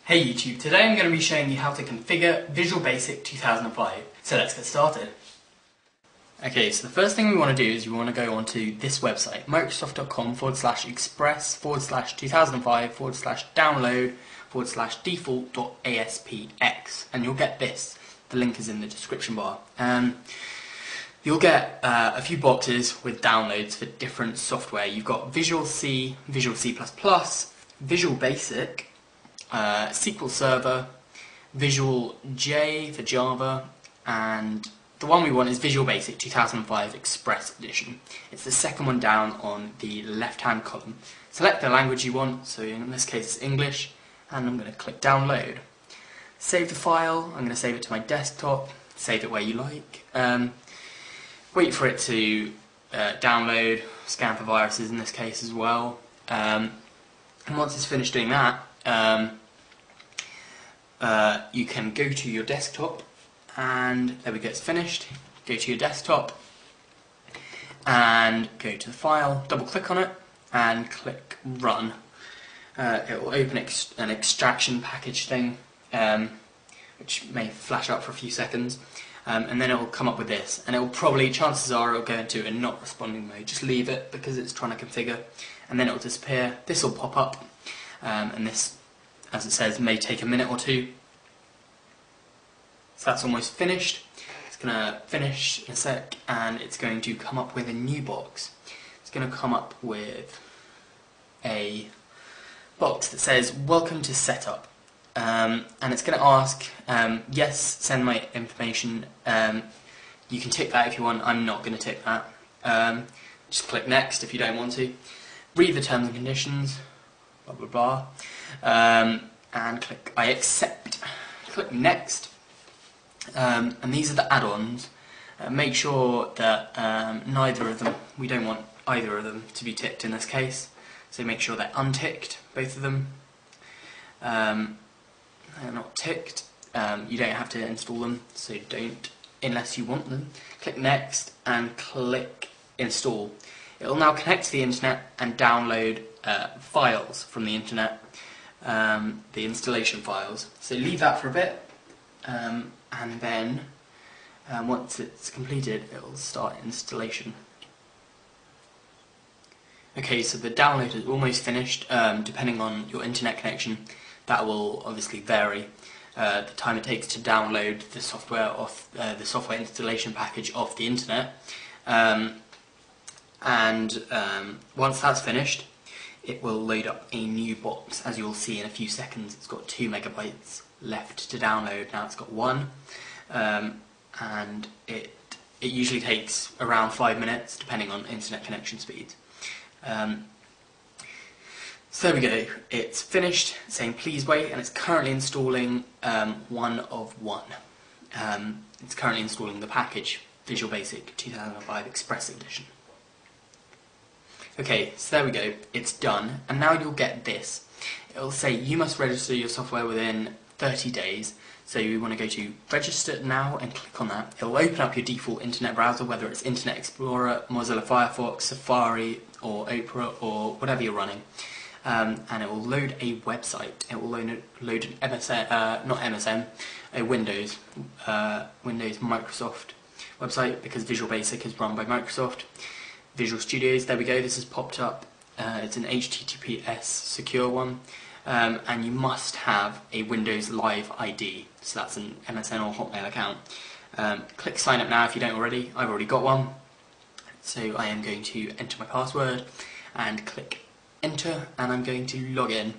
Hey YouTube, today I'm going to be showing you how to configure Visual Basic 2005. So let's get started. Okay, so the first thing we want to do is we want to go onto this website, microsoft.com/express/2005/download/default.aspx, and you'll get this. The link is in the description bar. You'll get a few boxes with downloads for different software. You've got Visual C, Visual C++, Visual Basic, SQL Server, Visual J for Java, and the one we want is Visual Basic 2005 Express Edition. It's the second one down on the left-hand column. Select the language you want, so in this case it's English, and I'm going to click Download. Save the file. I'm going to save it to my desktop, save it where you like. Wait for it to download, scan for viruses in this case as well. And once it's finished doing that, you can go to your desktop, and there we go, it's finished. Go to your desktop and go to the file, double click on it and click Run. It will open an extraction package thing, which may flash up for a few seconds, and then it will come up with this, and it will probably, chances are, it will go into a not responding mode. Just leave it because it's trying to configure, and then it will disappear. This will pop up, and this, as it says, may take a minute or two. So that's almost finished. It's going to finish in a sec, and it's going to come up with a new box. It's going to come up with a box that says "Welcome to Setup," and it's going to ask, yes, send my information. You can tick that if you want. I'm not going to tick that. Just click Next if you don't want to. Read the terms and conditions, blah blah blah, and click I accept. Click Next. And these are the add-ons. Make sure that neither of them, we don't want either of them to be ticked in this case, so make sure they're unticked, both of them. They're not ticked. You don't have to install them, so don't unless you want them. Click Next and click Install. It will now connect to the internet and download files from the internet, the installation files. So leave that for a bit. And then once it's completed, it will start installation. Okay, so the download is almost finished. Depending on your internet connection, that will obviously vary. The time it takes to download the software off the software installation package off the internet. Once that's finished, it will load up a new box. As you'll see in a few seconds, it's got 2 megabytes left to download. Now it's got 1, and it usually takes around 5 minutes depending on internet connection speeds. So there we go, it's finished, it's saying please wait, and it's currently installing 1 of 1. It's currently installing the package Visual Basic 2005 Express Edition. Okay, so there we go, it's done, and now you'll get this. It'll say you must register your software within 30 days, so you want to go to Register Now and click on that. It will open up your default internet browser, whether it's Internet Explorer, Mozilla Firefox, Safari, or Opera, or whatever you're running, and it will load a website. It will load an MSN, not MSN, a Windows Microsoft website, because Visual Basic is run by Microsoft. Visual Studios, there we go, this has popped up. It's an HTTPS secure one, and you must have a Windows Live ID, so that's an MSN or Hotmail account. Click Sign Up Now if you don't already. I've already got one, so I am going to enter my password and click Enter, and I'm going to log in.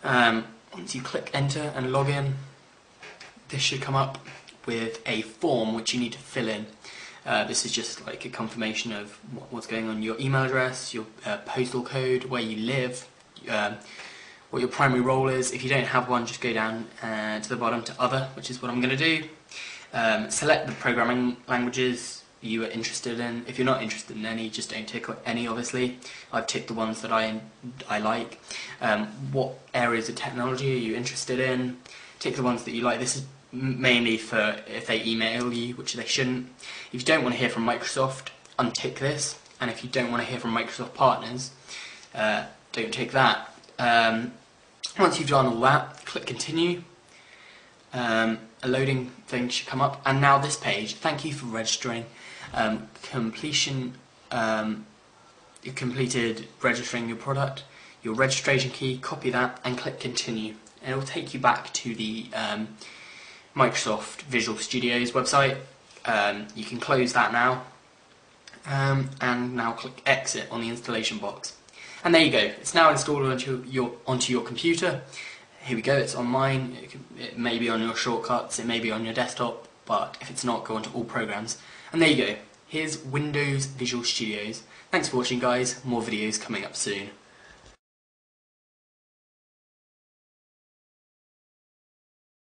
Once you click Enter and log in, this should come up with a form which you need to fill in. This is just like a confirmation of what's going on, your email address, your postal code, where you live, what your primary role is. If you don't have one, just go down to the bottom to Other, which is what I'm going to do. Select the programming languages you are interested in. If you're not interested in any, just don't tick any, obviously. I've ticked the ones that I like. What areas of technology are you interested in? Tick the ones that you like. This is mainly for if they email you, which they shouldn't. If you don't want to hear from Microsoft, untick this, and if you don't want to hear from Microsoft partners, don't tick that. Once you've done all that, click continue. A loading thing should come up, and now this page. Thank you for registering. Completion. You completed registering your product. Your registration key. Copy that and click continue. And it will take you back to the Microsoft Visual Studio's website. You can close that now, and now click exit on the installation box. And there you go. It's now installed onto your computer. Here we go. It's on mine. It may be on your shortcuts. It may be on your desktop. But if it's not, go onto all programs. And there you go. Here's Windows Visual Studios. Thanks for watching, guys. More videos coming up soon.